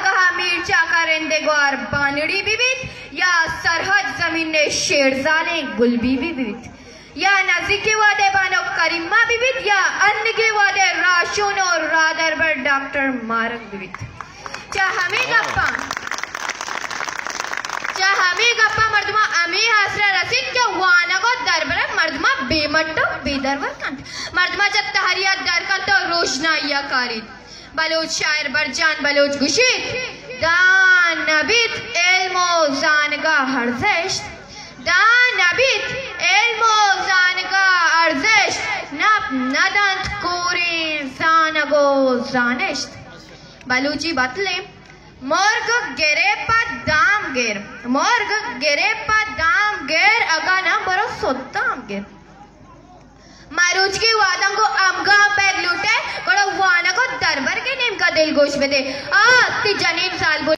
कहा मीरचा का रेंदे ग्वार बानड़ी बीबित या सरहद जमीन ने शेरजाने गुलबी बीबित या नजीके वादे बानो करीमा बीबित या अन्य के वादे राशून और रादर बर डॉक्टर मारक बीबित हमें गप्पा मर्दमा अमी हासरा रसिक क्या वाना को दरबार मर्दमा बेमट्टो बेदरवर कंठ मर्दमा जब तहरिया दर का तो रोशनाइया कारी बलोच शायर बरजान बलोच गुशीत दान नबीत एल्मो जानगा हर्जेश दान नबीत एल्मो जानगा हर्जेश नब नदंत कोरे जानगो जानिश बलूची बतले मोर्ग गेरे पा दाम गेर मोर्ग गेरे पा दाम गेर अगा ना बरो सोत्ताम गेर मारूच की वादं को अमगा पैग लूटे कोड़ा वाना को दरबार के नेम का दिल गोश बेदे ती जनीन